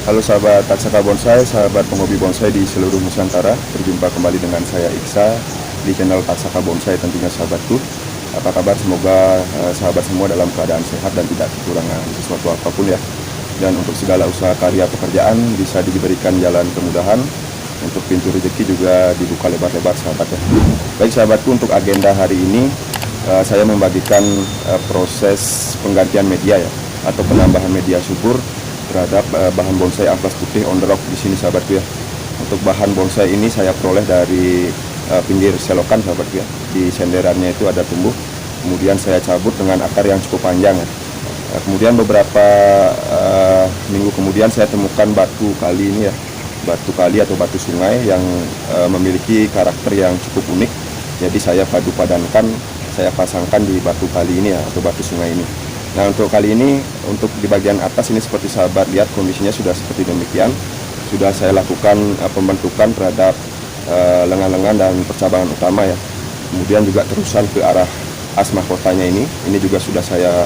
Halo sahabat Taksaka Bonsai, sahabat penghobi bonsai di seluruh Nusantara. Berjumpa kembali dengan saya Iksa di channel Taksaka Bonsai tentunya sahabatku. Apa kabar? Semoga sahabat semua dalam keadaan sehat dan tidak kekurangan sesuatu apapun ya. Dan untuk segala usaha karya pekerjaan bisa diberikan jalan kemudahan. Untuk pintu rezeki juga dibuka lebar-lebar sahabat ya. Baik sahabatku, untuk agenda hari ini saya membagikan proses penggantian media ya, atau penambahan media subur terhadap bahan bonsai amplas putih on the rock di sini sahabatku ya. Untuk bahan bonsai ini saya peroleh dari pinggir selokan sahabatku ya. Di senderannya itu ada tumbuh, kemudian saya cabut dengan akar yang cukup panjang ya. Kemudian beberapa minggu kemudian saya temukan batu kali ini ya, batu kali atau batu sungai yang memiliki karakter yang cukup unik. Jadi saya padu padankan, saya pasangkan di batu kali ini ya, atau batu sungai ini. Nah, untuk kali ini, untuk di bagian atas ini seperti sahabat lihat kondisinya sudah seperti demikian. Sudah saya lakukan pembentukan terhadap lengan-lengan dan percabangan utama ya. Kemudian juga terusan ke arah as mahkotanya ini juga sudah saya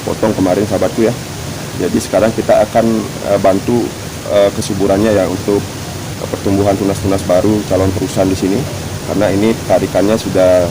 potong kemarin sahabatku ya. Jadi sekarang kita akan bantu kesuburannya ya, untuk pertumbuhan tunas-tunas baru calon terusan di sini. Karena ini tarikannya sudah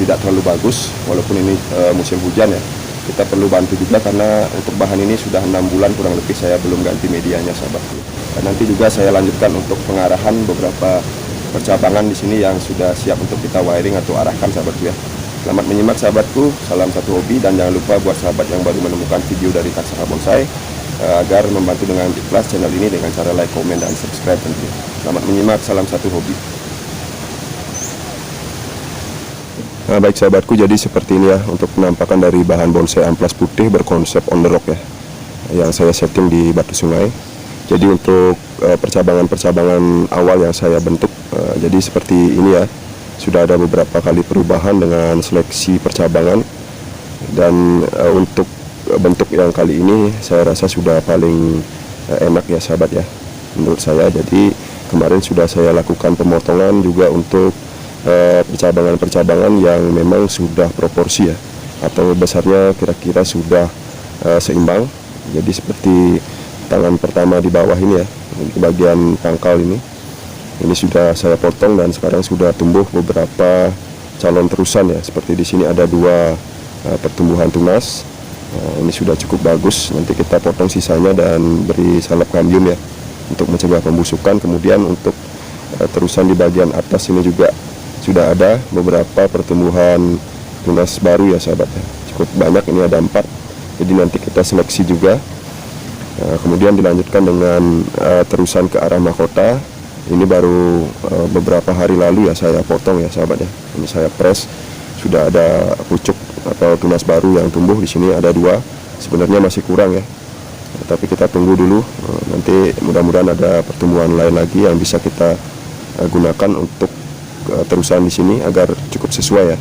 tidak terlalu bagus, walaupun ini musim hujan ya. Kita perlu bantu juga karena untuk bahan ini sudah 6 bulan kurang lebih saya belum ganti medianya sahabatku. Dan nanti juga saya lanjutkan untuk pengarahan beberapa percabangan di sini yang sudah siap untuk kita wiring atau arahkan sahabatku ya. Selamat menyimak sahabatku, salam satu hobi, dan jangan lupa buat sahabat yang baru menemukan video dari Taksaka Bonsai agar membantu dengan ikhlas channel ini dengan cara like, komen, dan subscribe tentunya. Selamat menyimak, salam satu hobi. Nah, baik sahabatku, jadi seperti ini ya untuk penampakan dari bahan bonsai amplas putih berkonsep on the rock ya, yang saya setting di batu sungai. Jadi untuk percabangan-percabangan awal yang saya bentuk, jadi seperti ini ya. Sudah ada beberapa kali perubahan dengan seleksi percabangan, dan untuk bentuk yang kali ini saya rasa sudah paling enak ya sahabat ya, menurut saya. Jadi kemarin sudah saya lakukan pemotongan juga untuk percabangan-percabangan yang memang sudah proporsi ya, atau besarnya kira-kira sudah seimbang. Jadi seperti tangan pertama di bawah ini ya, di bagian pangkal ini sudah saya potong, dan sekarang sudah tumbuh beberapa calon terusan ya. Seperti di sini ada 2 pertumbuhan tunas. Ini sudah cukup bagus. Nanti kita potong sisanya dan beri salep kambium ya, untuk mencegah pembusukan. Kemudian untuk terusan di bagian atas ini juga sudah ada beberapa pertumbuhan tunas baru ya sahabat ya. Cukup banyak, ini ada 4. Jadi nanti kita seleksi juga. Kemudian dilanjutkan dengan terusan ke arah mahkota. Ini baru beberapa hari lalu ya saya potong ya sahabat ya. Ini saya press, sudah ada pucuk atau tunas baru yang tumbuh di sini ada 2. Sebenarnya masih kurang ya, tapi kita tunggu dulu. Nanti mudah-mudahan ada pertumbuhan lain lagi yang bisa kita gunakan untuk terusan di sini agar cukup sesuai ya.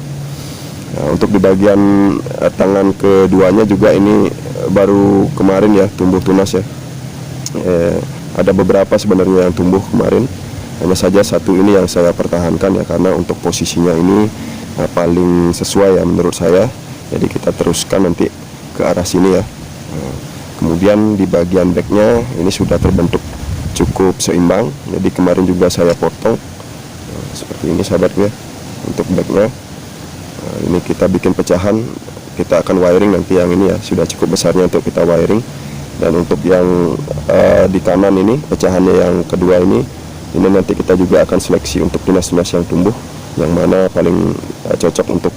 Nah, untuk di bagian tangan keduanya juga ini baru kemarin ya tumbuh tunas ya. Ada beberapa sebenarnya yang tumbuh kemarin, hanya saja satu ini yang saya pertahankan ya, karena untuk posisinya ini paling sesuai ya menurut saya. Jadi kita teruskan nanti ke arah sini ya. Kemudian di bagian backnya ini sudah terbentuk cukup seimbang. Jadi kemarin juga saya potong seperti ini sahabatku ya. Untuk backnya ini kita bikin pecahan, kita akan wiring nanti yang ini ya, sudah cukup besarnya untuk kita wiring. Dan untuk yang di kanan ini, pecahannya yang kedua ini nanti kita juga akan seleksi untuk tunas-tunas yang tumbuh, yang mana paling cocok untuk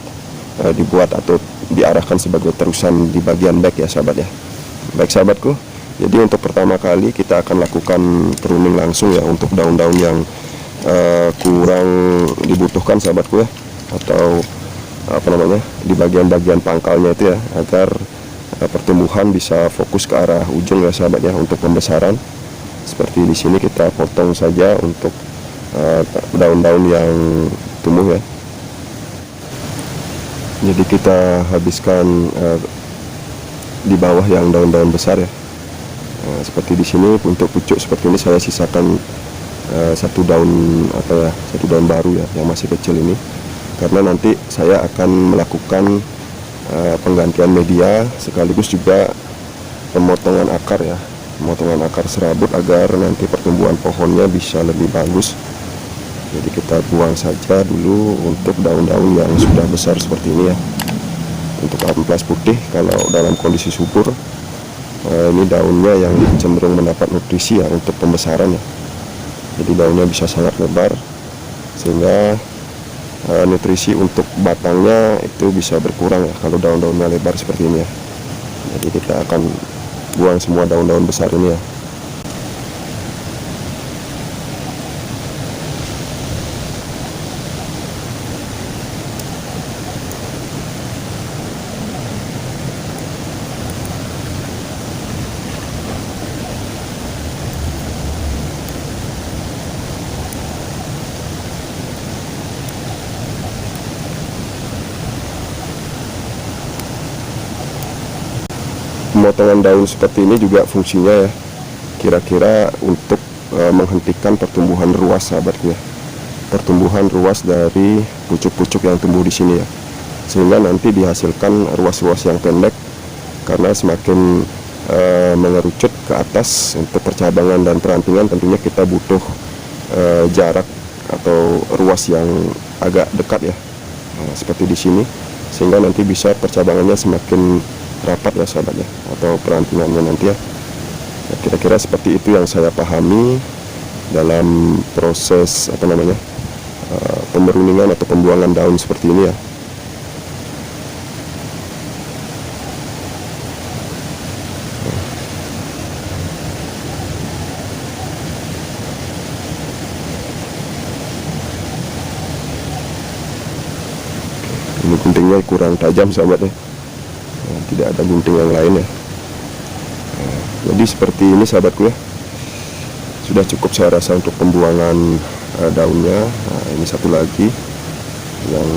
dibuat atau diarahkan sebagai terusan di bagian back ya sahabat ya. Baik sahabatku, jadi untuk pertama kali kita akan lakukan pruning langsung ya, untuk daun-daun yang kurang dibutuhkan sahabatku ya, atau apa namanya, di bagian-bagian pangkalnya itu ya, agar pertumbuhan bisa fokus ke arah ujung ya sahabat ya. Untuk pembesaran seperti di sini kita potong saja untuk daun-daun yang tumbuh ya. Jadi kita habiskan di bawah yang daun-daun besar ya. Seperti di sini untuk pucuk seperti ini saya sisakan satu daun baru ya, yang masih kecil ini, karena nanti saya akan melakukan penggantian media sekaligus juga pemotongan akar ya. pemotongan akar serabut agar nanti pertumbuhan pohonnya bisa lebih bagus. Jadi kita buang saja dulu untuk daun-daun yang sudah besar seperti ini ya. Untuk amplas putih kalau dalam kondisi subur, ini daunnya yang cenderung mendapat nutrisi ya untuk pembesaran ya. Jadi daunnya bisa sangat lebar sehingga nutrisi untuk batangnya itu bisa berkurang ya kalau daun-daunnya lebar seperti ini ya. Jadi kita akan buang semua daun-daun besar ini ya. Pemotongan daun seperti ini juga fungsinya ya kira-kira untuk menghentikan pertumbuhan ruas sahabatku ya. Pertumbuhan ruas dari pucuk-pucuk yang tumbuh di sini ya. Sehingga nanti dihasilkan ruas-ruas yang pendek karena semakin mengerucut ke atas untuk percabangan dan perampingan tentunya kita butuh jarak atau ruas yang agak dekat ya. Nah, seperti di sini sehingga nanti bisa percabangannya semakin rapat ya sahabat ya, atau perampingannya nanti ya. Nah, kira-kira seperti itu yang saya pahami dalam proses pemberuningan atau pembuangan daun seperti ini ya. Ini guntingnya kurang tajam sahabat ya. Nah, tidak ada gunting yang lain ya. Nah, jadi seperti ini sahabatku ya, sudah cukup saya rasa untuk pembuangan daunnya. Nah, ini satu lagi yang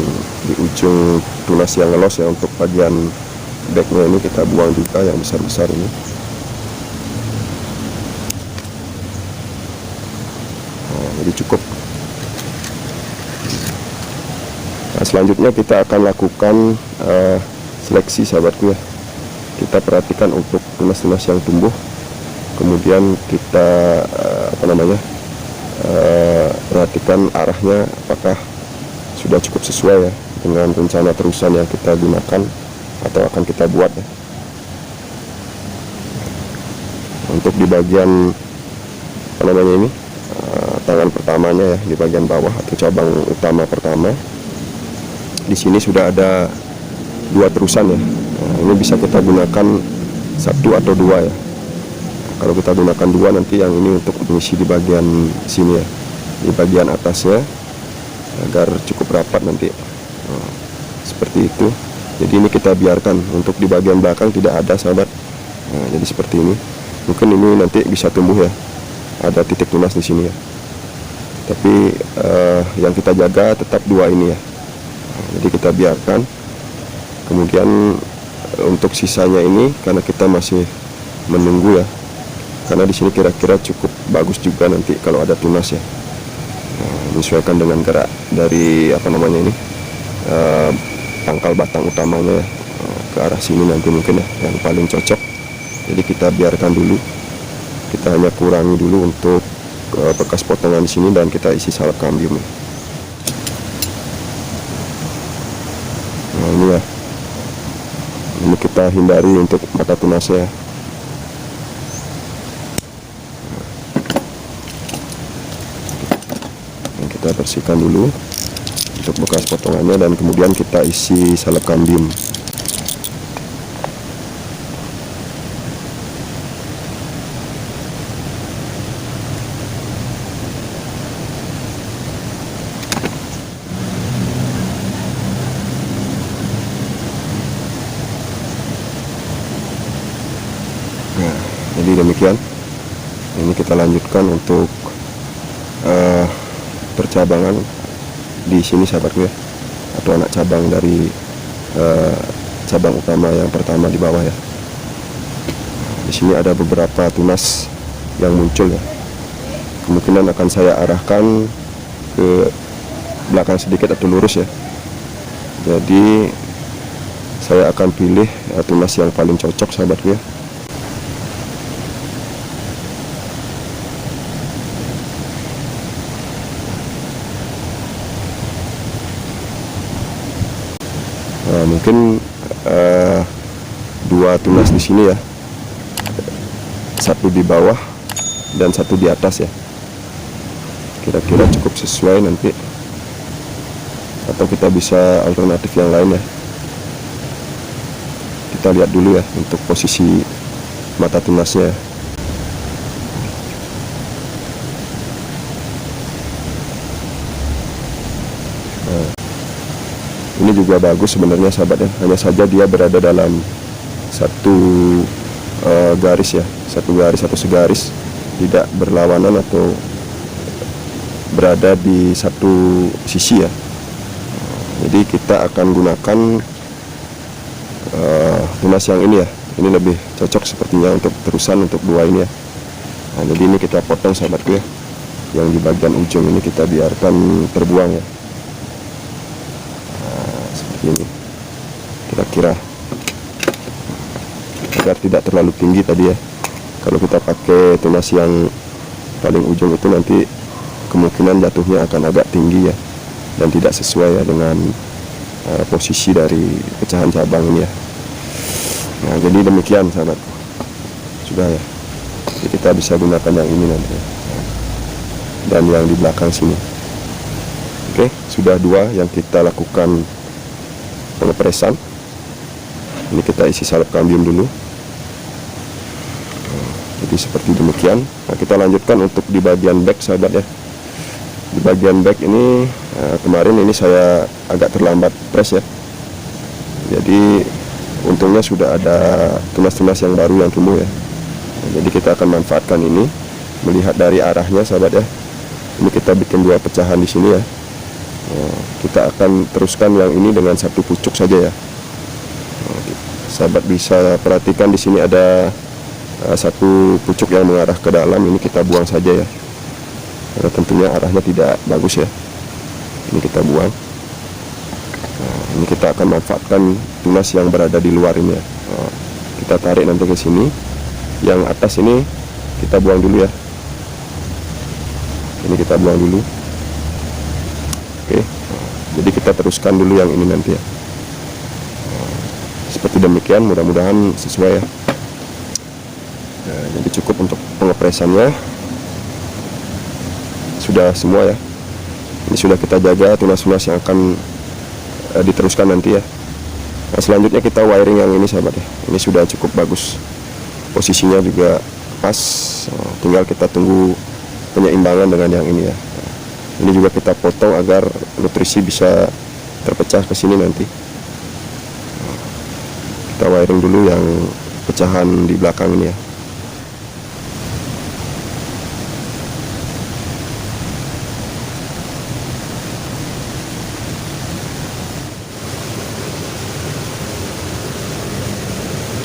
di ujung tunas yang ngelos ya, untuk bagian backnya ini kita buang juga yang besar-besar ini. Nah, jadi cukup. Nah, selanjutnya kita akan lakukan seleksi sahabatku ya. Kita perhatikan untuk tunas-tunas yang tumbuh, kemudian kita perhatikan arahnya apakah sudah cukup sesuai ya dengan rencana terusan yang kita gunakan atau akan kita buat ya. Untuk di bagian tangan pertamanya ya, di bagian bawah atau cabang utama pertama, di sini sudah ada 2 terusan ya. Nah, ini bisa kita gunakan 1 atau 2 ya. Kalau kita gunakan 2 nanti yang ini untuk mengisi di bagian sini ya, di bagian atasnya agar cukup rapat nanti. Nah, seperti itu. Jadi ini kita biarkan, untuk di bagian belakang tidak ada sahabat. Nah, jadi seperti ini. Mungkin ini nanti bisa tumbuh ya, ada titik tunas di sini ya. Tapi yang kita jaga tetap 2 ini ya. Nah, jadi kita biarkan. Kemudian untuk sisanya ini karena kita masih menunggu ya, karena di sini kira-kira cukup bagus juga nanti kalau ada tunas ya. Nah, menyesuaikan dengan gerak dari pangkal batang utamanya ya, ke arah sini nanti mungkin ya yang paling cocok. Jadi kita biarkan dulu, kita hanya kurangi dulu untuk bekas potongan di sini dan kita isi salak kambium. Nah, ini ya. Ini kita hindari untuk mata tunasnya. Yang kita bersihkan dulu untuk bekas potongannya dan kemudian kita isi salep kambium. Jadi demikian, ini kita lanjutkan untuk percabangan di sini sahabatku ya, atau anak cabang dari cabang utama yang pertama di bawah ya. Di sini ada beberapa tunas yang muncul ya, kemungkinan akan saya arahkan ke belakang sedikit atau lurus ya. Jadi saya akan pilih tunas yang paling cocok sahabatku ya. Mungkin dua tunas di sini ya, satu di bawah dan satu di atas ya, kira-kira cukup sesuai nanti, atau kita bisa alternatif yang lain ya. Kita lihat dulu ya untuk posisi mata tunasnya. Nah, ini juga bagus sebenarnya sahabat ya, hanya saja dia berada dalam satu garis ya, satu segaris, tidak berlawanan atau berada di satu sisi ya. Jadi kita akan gunakan tunas yang ini ya, ini lebih cocok sepertinya untuk terusan untuk dua ini ya. Nah, jadi ini kita potong sahabatku ya, yang di bagian ujung ini kita biarkan terbuang ya. Nah, seperti ini kira-kira, agar tidak terlalu tinggi tadi ya. Kalau kita pakai tunas yang paling ujung itu nanti kemungkinan jatuhnya akan agak tinggi ya, dan tidak sesuai ya dengan posisi dari pecahan cabang ini ya. Nah, jadi demikian sahabat, sudah ya. Jadi kita bisa gunakan yang ini nanti ya, dan yang di belakang sini. Oke, sudah dua yang kita lakukan pengepresan. Ini kita isi salep kambium dulu. Jadi seperti demikian. Nah, kita lanjutkan untuk di bagian back sahabat ya. Di bagian back ini kemarin ini saya agak terlambat press ya. Jadi untungnya sudah ada tunas-tunas yang baru yang tumbuh ya. Nah, jadi kita akan manfaatkan ini, melihat dari arahnya sahabat ya. Ini kita bikin dua pecahan di sini ya. Nah, kita akan teruskan yang ini dengan satu pucuk saja ya. Nah, sahabat bisa perhatikan di sini ada satu pucuk yang mengarah ke dalam, ini kita buang saja ya. Karena tentunya arahnya tidak bagus ya. Ini kita buang. Nah, ini kita akan manfaatkan tunas yang berada di luar ini ya. Nah, kita tarik nanti ke sini. Yang atas ini kita buang dulu ya. Ini kita buang dulu. Oke. Nah, jadi kita teruskan dulu yang ini nanti ya. Nah, seperti demikian, mudah-mudahan sesuai ya. Nah, jadi cukup untuk pengepresannya. Sudah semua ya. Ini sudah kita jaga tunas-tunas yang akan diteruskan nanti ya. Nah, selanjutnya kita wiring yang ini sahabat ya. Ini sudah cukup bagus, posisinya juga pas. Nah, tinggal kita tunggu penyeimbangan dengan yang ini ya. Nah, ini juga kita potong agar nutrisi bisa terpecah ke sini nanti. Nah, kita wiring dulu yang pecahan di belakang ini ya.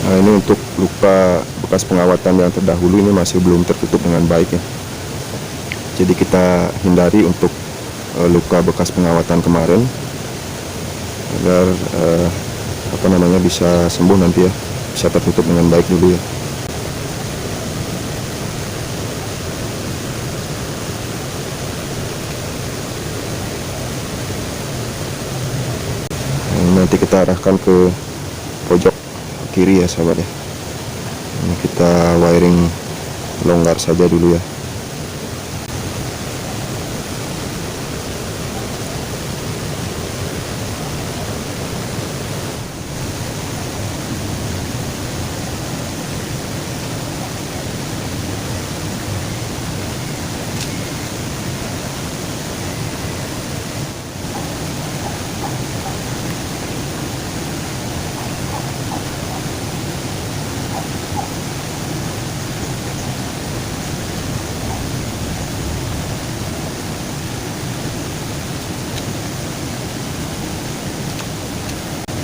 Nah, ini untuk luka bekas pengawatan yang terdahulu ini masih belum tertutup dengan baik ya. Jadi kita hindari untuk luka bekas pengawatan kemarin, agar bisa sembuh nanti ya, bisa tertutup dengan baik dulu ya. Nah, nanti kita arahkan ke pojok kiri ya sahabat ya. Ini kita wiring longgar saja dulu ya.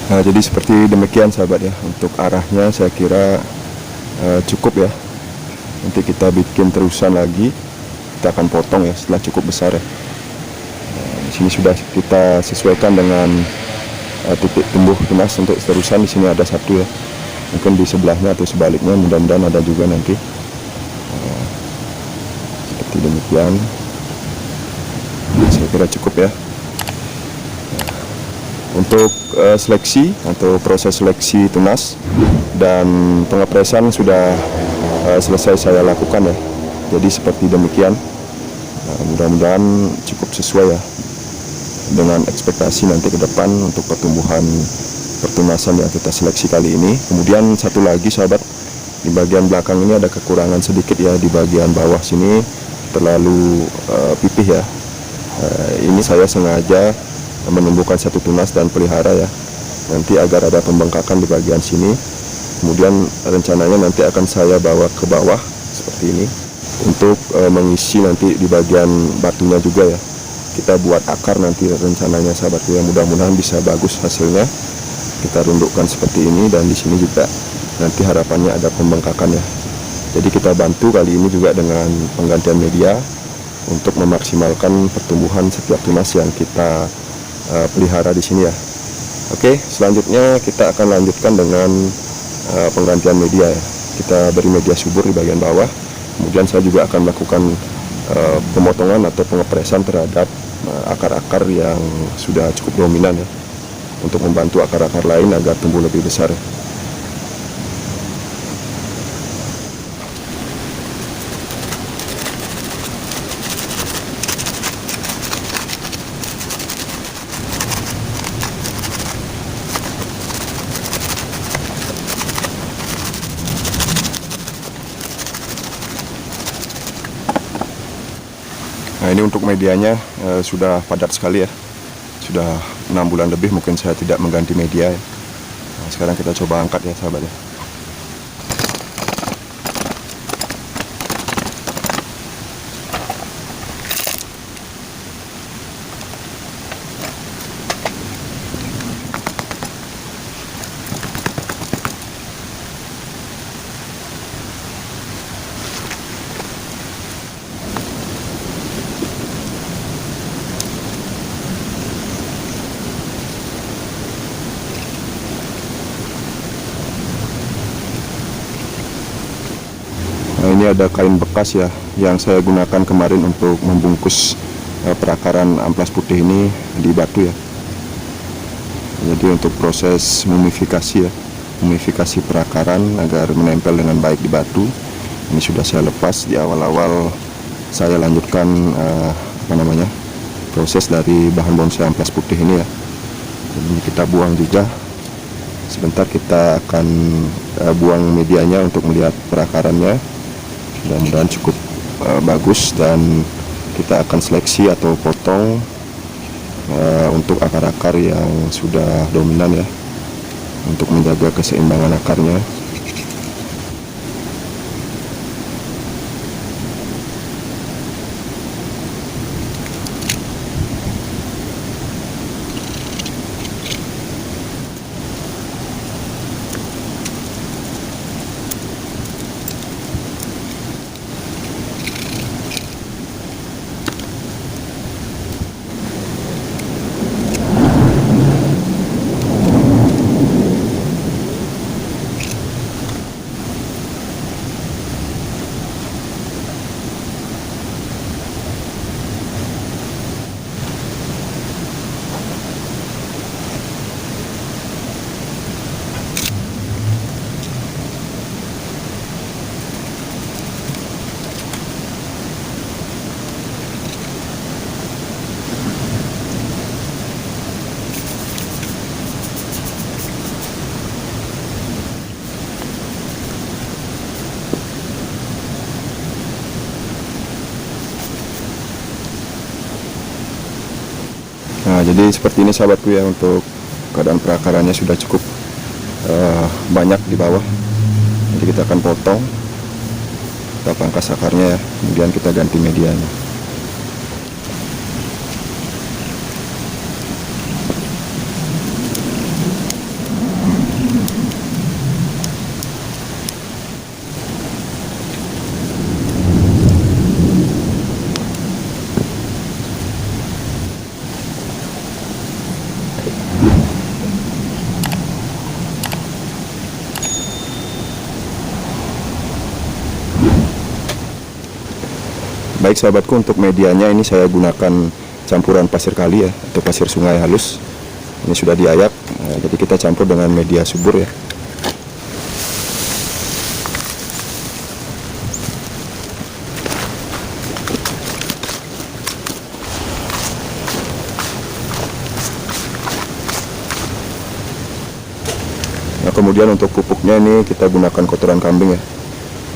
Nah, jadi seperti demikian sahabat ya. Untuk arahnya saya kira cukup ya. Nanti kita bikin terusan lagi, kita akan potong ya setelah cukup besar ya. Nah, di sini sudah kita sesuaikan dengan titik tumbuh tunas untuk terusan. Di sini ada satu ya. Mungkin di sebelahnya atau sebaliknya, mudah-mudahan ada juga nanti. Nah, seperti demikian. Saya kira cukup ya. Untuk seleksi atau proses seleksi tunas dan pengepresan sudah selesai saya lakukan ya. Jadi seperti demikian. Mudah-mudahan cukup sesuai ya dengan ekspektasi nanti ke depan untuk pertumbuhan pertunasan yang kita seleksi kali ini. Kemudian satu lagi sahabat, di bagian belakang ini ada kekurangan sedikit ya, di bagian bawah sini terlalu pipih ya. Ini saya sengaja menumbuhkan satu tunas dan pelihara ya, nanti agar ada pembengkakan di bagian sini. Kemudian rencananya nanti akan saya bawa ke bawah seperti ini untuk mengisi nanti di bagian batunya juga ya. Kita buat akar nanti rencananya sahabatku, yang mudah-mudahan bisa bagus hasilnya. Kita rundukkan seperti ini, dan di sini juga nanti harapannya ada pembengkakan ya. Jadi kita bantu kali ini juga dengan penggantian media untuk memaksimalkan pertumbuhan setiap tunas yang kita pelihara di sini ya. Oke, selanjutnya kita akan lanjutkan dengan penggantian media ya. Kita beri media subur di bagian bawah. Kemudian saya juga akan melakukan pemotongan atau pengepresan terhadap akar-akar yang sudah cukup dominan ya, untuk membantu akar-akar lain agar tumbuh lebih besar. Nah, ini untuk medianya sudah padat sekali ya. Sudah 6 bulan lebih mungkin saya tidak mengganti media ya. Nah, sekarang kita coba angkat ya sahabat ya. Nah, ini ada kain bekas ya yang saya gunakan kemarin untuk membungkus perakaran amplas putih ini di batu ya. Jadi untuk proses mumifikasi ya, mumifikasi perakaran agar menempel dengan baik di batu, ini sudah saya lepas di awal-awal. Saya lanjutkan proses dari bahan bonsai amplas putih ini ya. Ini kita buang juga. Sebentar kita akan buang medianya untuk melihat perakarannya. Mudah-mudahan cukup bagus, dan kita akan seleksi atau potong untuk akar-akar yang sudah dominan ya, untuk menjaga keseimbangan akarnya. Nah, jadi seperti ini sahabatku ya, untuk keadaan perakarannya sudah cukup banyak di bawah. Jadi kita akan potong, kita pangkas akarnya ya, kemudian kita ganti medianya. Baik sahabatku, untuk medianya ini saya gunakan campuran pasir kali ya, atau pasir sungai halus. Ini sudah diayak, jadi kita campur dengan media subur ya. Nah, kemudian untuk pupuknya ini kita gunakan kotoran kambing ya.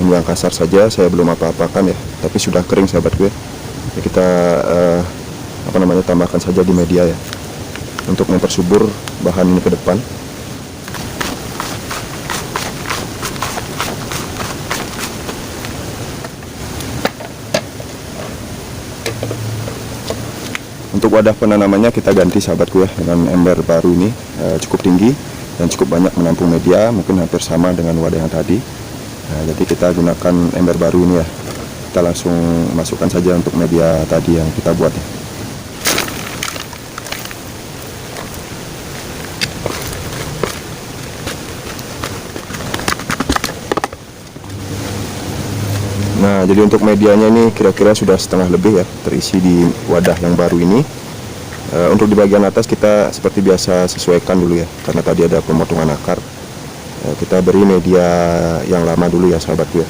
Ini yang kasar saja, saya belum apa-apakan ya, tapi sudah kering sahabatku ya. Jadi kita tambahkan saja di media ya, untuk mempersubur bahan ini ke depan. Untuk wadah penanamannya kita ganti sahabatku ya, dengan ember baru ini, cukup tinggi dan cukup banyak menampung media, mungkin hampir sama dengan wadah yang tadi. Nah, jadi kita gunakan ember baru ini ya. Kita langsung masukkan saja untuk media tadi yang kita buat ya. Nah, jadi untuk medianya ini kira-kira sudah setengah lebih ya terisi di wadah yang baru ini. Untuk di bagian atas kita seperti biasa sesuaikan dulu ya, karena tadi ada pemotongan akar. Kita beri media yang lama dulu ya sahabatku ya.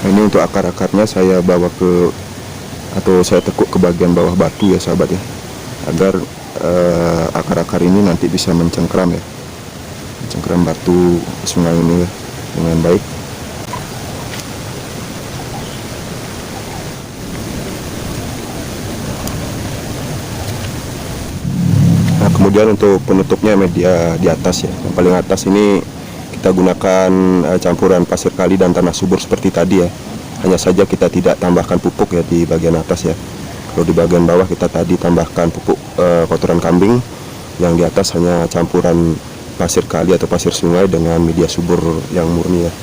Nah, ini untuk akar-akarnya saya bawa atau saya tekuk ke bagian bawah batu ya sahabat ya, agar akar-akar ini nanti bisa mencengkram ya, mencengkram batu sungai ini ya dengan baik. Nah, kemudian untuk penutupnya media di atas ya, yang paling atas ini kita gunakan campuran pasir kali dan tanah subur seperti tadi ya. Hanya saja kita tidak tambahkan pupuk ya di bagian atas ya. Kalau di bagian bawah kita tadi tambahkan pupuk kotoran kambing, yang di atas hanya campuran pasir kali atau pasir sungai dengan media subur yang murni ya.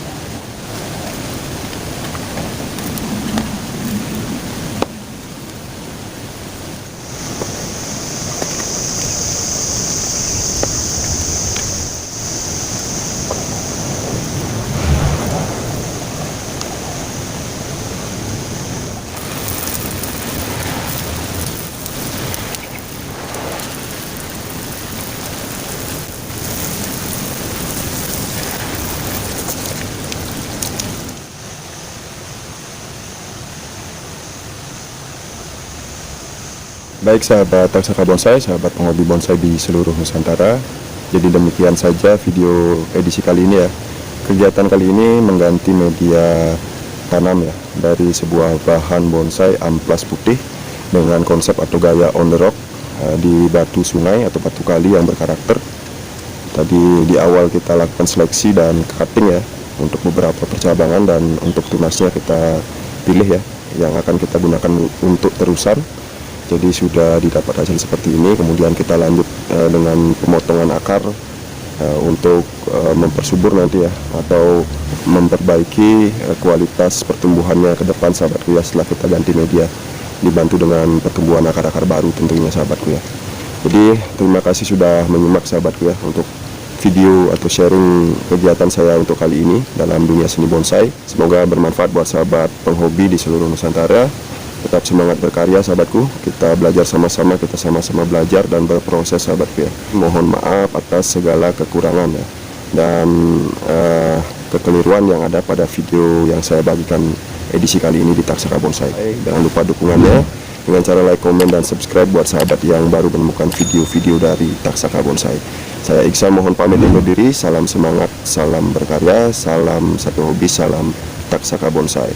Baik sahabat Taksaka Bonsai, sahabat penghobi bonsai di seluruh Nusantara. Jadi demikian saja video edisi kali ini ya. Kegiatan kali ini mengganti media tanam ya, dari sebuah bahan bonsai amplas putih dengan konsep atau gaya on the rock di batu sungai atau batu kali yang berkarakter. Tadi di awal kita lakukan seleksi dan cutting ya untuk beberapa percabangan, dan untuk tunasnya kita pilih ya yang akan kita gunakan untuk terusan. Jadi sudah didapat hasil seperti ini, kemudian kita lanjut dengan pemotongan akar untuk mempersubur nanti ya, atau memperbaiki kualitas pertumbuhannya ke depan sahabatku ya, setelah kita ganti media, dibantu dengan pertumbuhan akar-akar baru tentunya sahabatku ya. Jadi terima kasih sudah menyimak sahabatku ya untuk video atau sharing kegiatan saya untuk kali ini dalam dunia seni bonsai. Semoga bermanfaat buat sahabat penghobi di seluruh Nusantara. Tetap semangat berkarya sahabatku, kita belajar sama-sama, kita sama-sama belajar dan berproses sahabatku ya. Mohon maaf atas segala kekurangan ya, dan kekeliruan yang ada pada video yang saya bagikan edisi kali ini di Taksaka Bonsai. Jangan lupa dukungannya dengan cara like, komen, dan subscribe buat sahabat yang baru menemukan video-video dari Taksaka Bonsai. Saya Iksan mohon pamit undur diri, salam semangat, salam berkarya, salam satu hobi, salam Taksaka Bonsai.